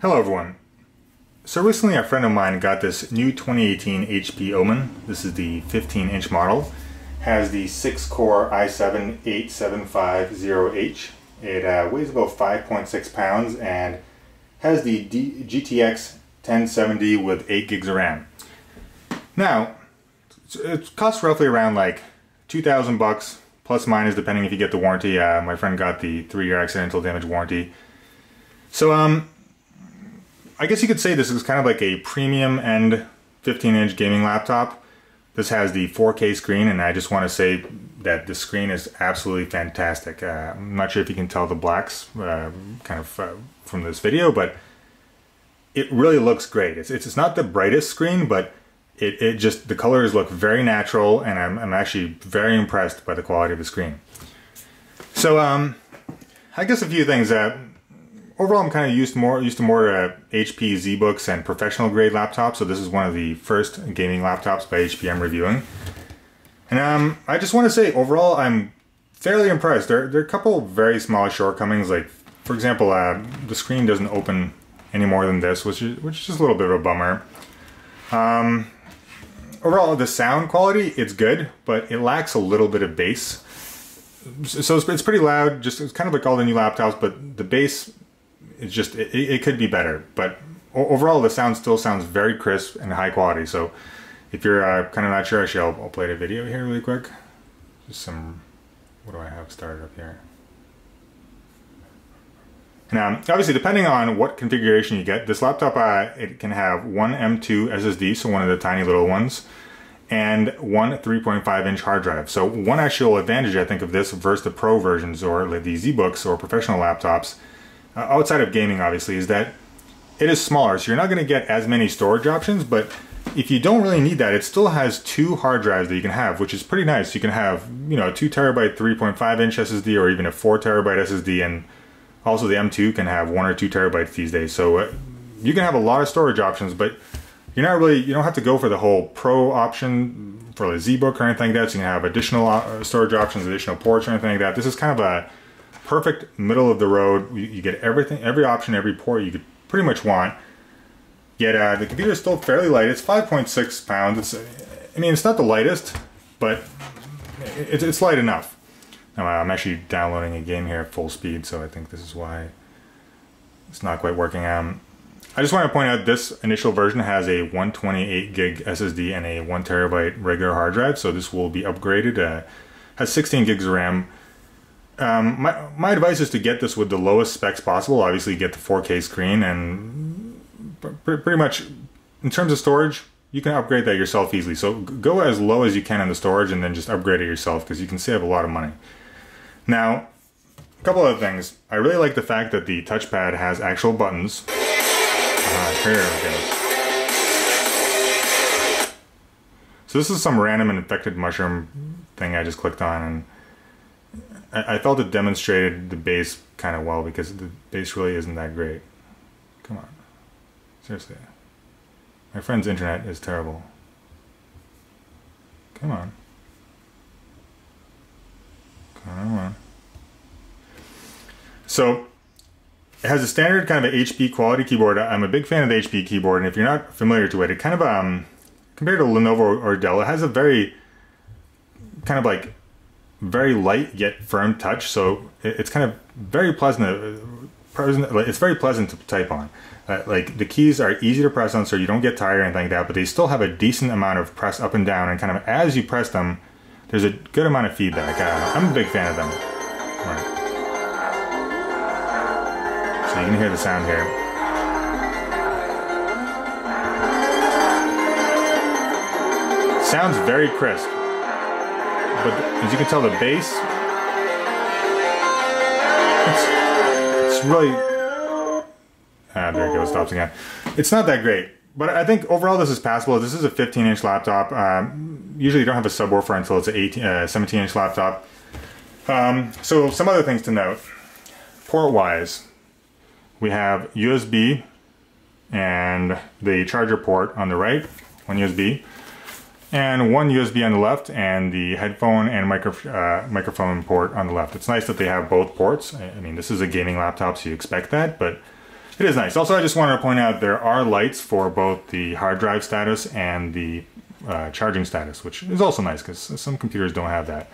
Hello everyone. So recently a friend of mine got this new 2018 HP Omen. This is the 15-inch model. Has the 6-core i7-8750H. It weighs about 5.6 pounds and has the GTX 1070 with 8 gigs of RAM. Now, it costs roughly around like $2,000 plus minus depending if you get the warranty. My friend got the 3-year accidental damage warranty. So I guess you could say this is kind of like a premium end 15-inch gaming laptop. This has the 4K screen, and I just want to say that the screen is absolutely fantastic. I'm not sure if you can tell the blacks from this video, but it really looks great. It's not the brightest screen, but it just, the colors look very natural, and I'm actually very impressed by the quality of the screen. So I guess a few things. Overall, I'm kind of used to more HP ZBooks and professional grade laptops, so this is one of the first gaming laptops by HP I'm reviewing. And I just want to say, overall, I'm fairly impressed. There are a couple very small shortcomings, like, for example, the screen doesn't open any more than this, which is just a little bit of a bummer. Overall, the sound quality, it's good, but it lacks a little bit of bass. So it's pretty loud, it's kind of like all the new laptops, but the bass, it's just, it could be better, but overall the sound still sounds very crisp and high quality. So if you're kind of not sure, actually I'll play the video here really quick. Just some, what do I have started up here? Now, obviously depending on what configuration you get, this laptop, it can have one M2 SSD, so one of the tiny little ones, and one 3.5-inch hard drive. So one actual advantage I think of this versus the Pro versions or like the ZBooks or professional laptops, outside of gaming obviously, is that it is smaller, so you're not going to get as many storage options, but if you don't really need that, it still has two hard drives that you can have, which is pretty nice. You can have, you know, a 2 terabyte 3.5-inch SSD or even a 4 terabyte SSD, and also the M2 can have 1 or 2 terabytes these days. So you can have a lot of storage options, but you don't have to go for the whole Pro option for the ZBook or anything like that, so you can have additional storage options, additional ports or anything like that. This is kind of a perfect middle of the road. You get everything, every option, every port you could pretty much want. Yet the computer is still fairly light. It's 5.6 pounds. I mean, it's not the lightest, but it's light enough. Now, I'm actually downloading a game here at full speed, so I think this is why it's not quite working. I just want to point out this initial version has a 128 gig SSD and a 1 terabyte regular hard drive, so this will be upgraded. Has 16 gigs of RAM. My advice is to get this with the lowest specs possible. Obviously get the 4K screen, and pretty much in terms of storage you can upgrade that yourself easily. So go as low as you can on the storage and then just upgrade it yourself, because you can save a lot of money. Now, a couple other things. I really like the fact that the touchpad has actual buttons. Here it goes. So this is some random infected mushroom thing I just clicked on, and I felt it demonstrated the bass kind of well, because the bass really isn't that great. Come on. Seriously. My friend's internet is terrible. Come on. Come on. So, it has a standard kind of HP quality keyboard. I'm a big fan of the HP keyboard, and if you're not familiar to it, it kind of, compared to Lenovo or Dell, it has a very, kind of like, very light yet firm touch, so it's kind of very pleasant. It's very pleasant to type on. Like the keys are easy to press on, so you don't get tired or anything like that. But they still have a decent amount of press up and down, and kind of as you press them, there's a good amount of feedback. I'm a big fan of them. Right. So you can hear the sound here. Sounds very crisp. But as you can tell, the bass, it's really, there it goes, stops again. It's not that great, but I think overall this is passable. This is a 15-inch laptop. Usually you don't have a subwoofer until it's a 17-inch laptop. So some other things to note. Port-wise, we have USB and the charger port on the right, one USB. And one USB on the left, and the headphone and microphone port on the left. It's nice that they have both ports. I mean, this is a gaming laptop, so you expect that, but It is nice. Also, I just wanted to point out there are lights for both the hard drive status and the charging status, which is also nice because some computers don't have that.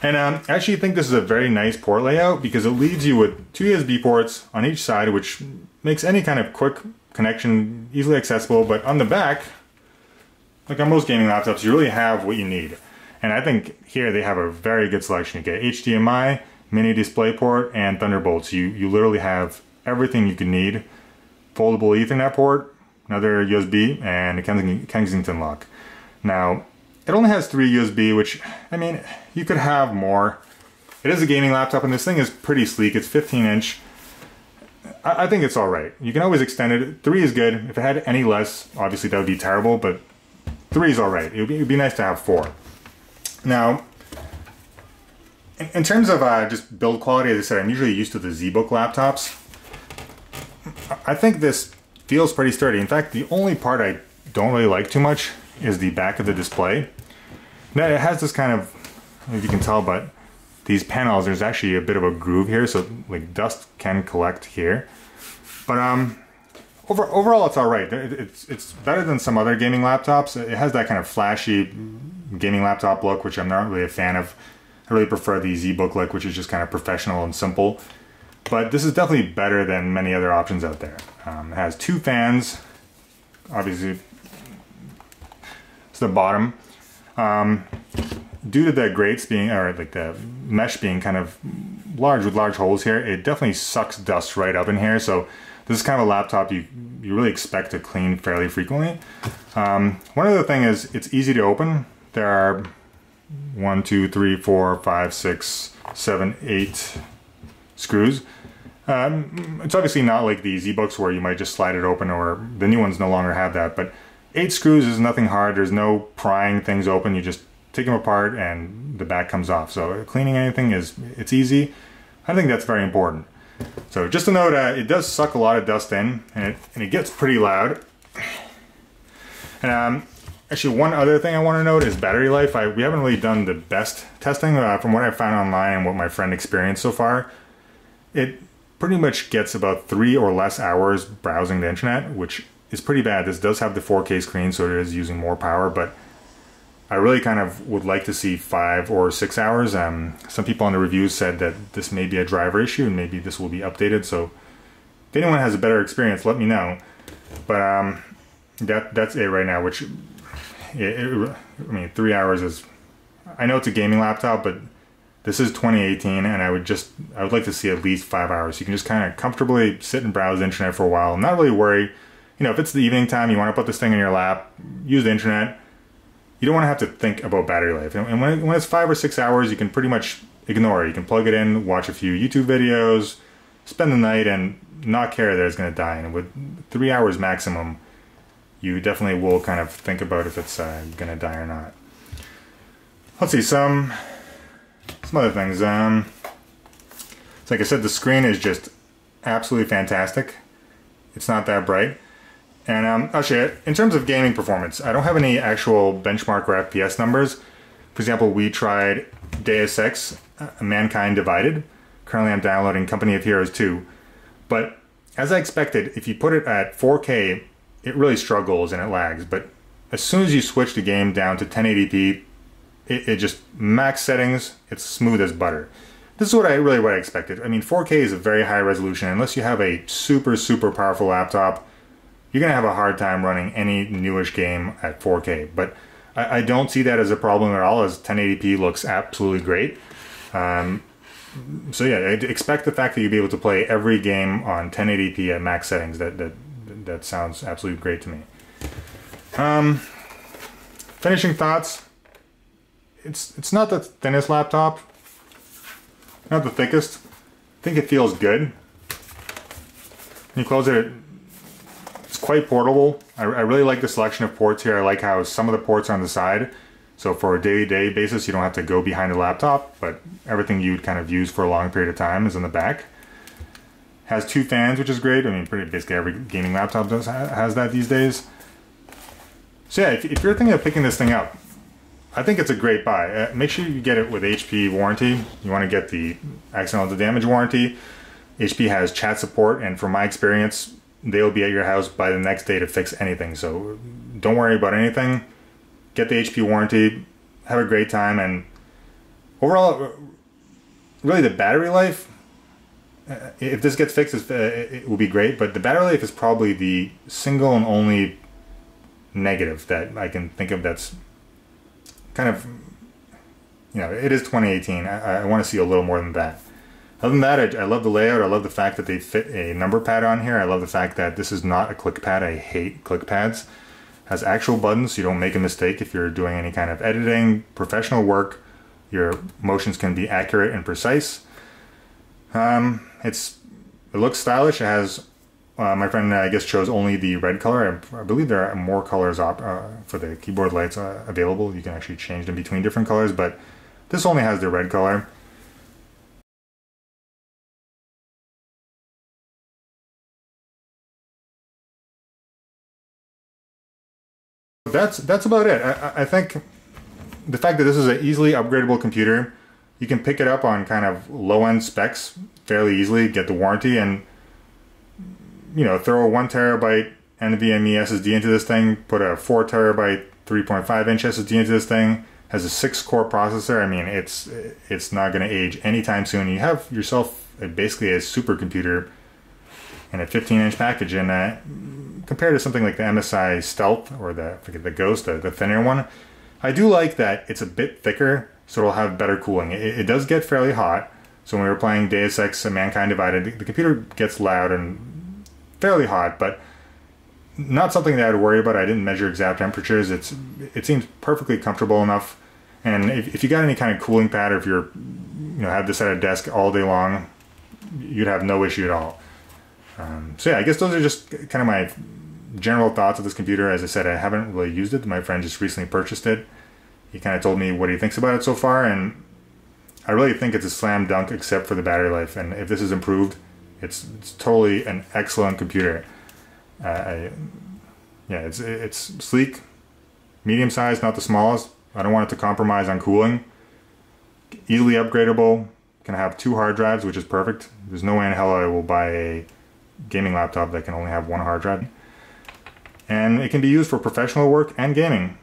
And I actually think this is a very nice port layout because it leaves you with 2 USB ports on each side, which makes any kind of quick connection easily accessible. But on the back, like on most gaming laptops, you really have what you need. And I think here they have a very good selection. You get HDMI, mini DisplayPort, and Thunderbolt. So you literally have everything you could need. Foldable Ethernet port, another USB, and a Kensington lock. Now, it only has 3 USB, which, I mean, you could have more. It is a gaming laptop, and this thing is pretty sleek. It's 15-inch. I think it's all right. You can always extend it. 3 is good. If it had any less, obviously that would be terrible, but 3 is all right. It would be nice to have 4. Now, in terms of just build quality, as I said, I'm usually used to the ZBook laptops. I think this feels pretty sturdy. In fact, the only part I don't really like too much is the back of the display. Now, it has this kind of, if you can tell, but these panels, there's actually a bit of a groove here, so like dust can collect here. But overall, it's all right. It's better than some other gaming laptops. It has that kind of flashy gaming laptop look, which I'm not really a fan of. I really prefer the ZBook look, which is just kind of professional and simple. But this is definitely better than many other options out there. It has 2 fans, obviously. It's the bottom. Due to the grates being, or like the mesh being kind of large with large holes here, it definitely sucks dust right up in here. So this is kind of a laptop you really expect to clean fairly frequently. One other thing is it's easy to open. There are 1, 2, 3, 4, 5, 6, 7, 8 screws. It's obviously not like the ZBooks where you might just slide it open, or the new ones no longer have that, but 8 screws is nothing hard. There's no prying things open. You just take them apart and the back comes off. So cleaning anything it's easy. I think that's very important. So just a note, it does suck a lot of dust in, and it gets pretty loud. And actually, one other thing I want to note is battery life. We haven't really done the best testing. From what I found online and what my friend experienced so far, it pretty much gets about 3 or less hours browsing the internet, which is pretty bad. This does have the 4K screen, so it is using more power, but I really kind of would like to see 5 or 6 hours. Some people on the reviews said that this may be a driver issue and maybe this will be updated, so if anyone has a better experience, let me know. But that's it right now, which, I mean, 3 hours is, I know it's a gaming laptop, but this is 2018, and I would like to see at least 5 hours. You can just kind of comfortably sit and browse the internet for a while and not really worry. You know, if it's the evening time, you want to put this thing in your lap, use the internet, you don't want to have to think about battery life. And when it's 5 or 6 hours, you can pretty much ignore it. You can plug it in, watch a few YouTube videos, spend the night, and not care that it's going to die. And with 3 hours maximum, you definitely will kind of think about if it's going to die or not. Let's see, some other things. So like I said, the screen is just absolutely fantastic. It's not that bright. And actually, in terms of gaming performance, I don't have any actual benchmark or FPS numbers. For example, we tried Deus Ex, Mankind Divided. Currently I'm downloading Company of Heroes 2. But as I expected, if you put it at 4K, it really struggles and it lags. But as soon as you switch the game down to 1080p, it just max settings, it's smooth as butter. This is what I expected. I mean, 4K is a very high resolution. Unless you have a super, super powerful laptop, you're going to have a hard time running any newish game at 4K. But I don't see that as a problem at all, as 1080p looks absolutely great. So yeah, I expect the fact that you'll be able to play every game on 1080p at max settings. That sounds absolutely great to me. Finishing thoughts. It's not the thinnest laptop, not the thickest. I think it feels good. When you close it, it's quite portable. I really like the selection of ports here. I like how some of the ports are on the side. So for a day-to-day basis, you don't have to go behind the laptop, but everything you'd kind of use for a long period of time is in the back. Has 2 fans, which is great. I mean, basically every gaming laptop has that these days. So yeah, if you're thinking of picking this thing up, I think it's a great buy. Make sure you get it with HP warranty. You want to get the accidental damage warranty. HP has chat support, and from my experience, they'll be at your house by the next day to fix anything. So don't worry about anything. Get the HP warranty, have a great time, and overall, really the battery life, if this gets fixed, it will be great, but the battery life is probably the single and only negative that I can think of that's kind of, you know, it is 2018. I want to see a little more than that. Other than that, I love the layout. I love the fact that they fit a number pad on here. I love the fact that this is not a click pad. I hate click pads. It has actual buttons so you don't make a mistake if you're doing any kind of editing, professional work. Your motions can be accurate and precise. It looks stylish. It has, my friend I guess chose only the red color. I believe there are more colors for the keyboard lights available. You can actually change them between different colors, but this only has the red color. That's about it. I think the fact that this is an easily upgradable computer, you can pick it up on kind of low-end specs fairly easily, get the warranty, and you know, throw a 1 terabyte NVMe SSD into this thing, put a 4 terabyte 3.5-inch SSD into this thing, has a 6-core processor. I mean, it's not going to age anytime soon. You have yourself basically a supercomputer in a 15-inch package, and compared to something like the MSI Stealth or the Ghost, the thinner one, I do like that it's a bit thicker, so it'll have better cooling. It does get fairly hot, so when we were playing Deus Ex Mankind Divided, the computer gets loud and fairly hot, but not something that I had to worry about. I didn't measure exact temperatures. It seems perfectly comfortable enough, and if you got any kind of cooling pad, or if you're, you know, have this at a desk all day long, you'd have no issue at all. So yeah, I guess those are just kind of my general thoughts of this computer. As I said, I haven't really used it. My friend just recently purchased it. He kind of told me what he thinks about it so far, and I really think it's a slam dunk except for the battery life. And if this is improved, it's totally an excellent computer. Yeah, it's sleek, medium size, not the smallest. I don't want it to compromise on cooling. Easily upgradable. Can have 2 hard drives, which is perfect. There's no way in hell I will buy a gaming laptop that can only have 1 hard drive. And it can be used for professional work and gaming.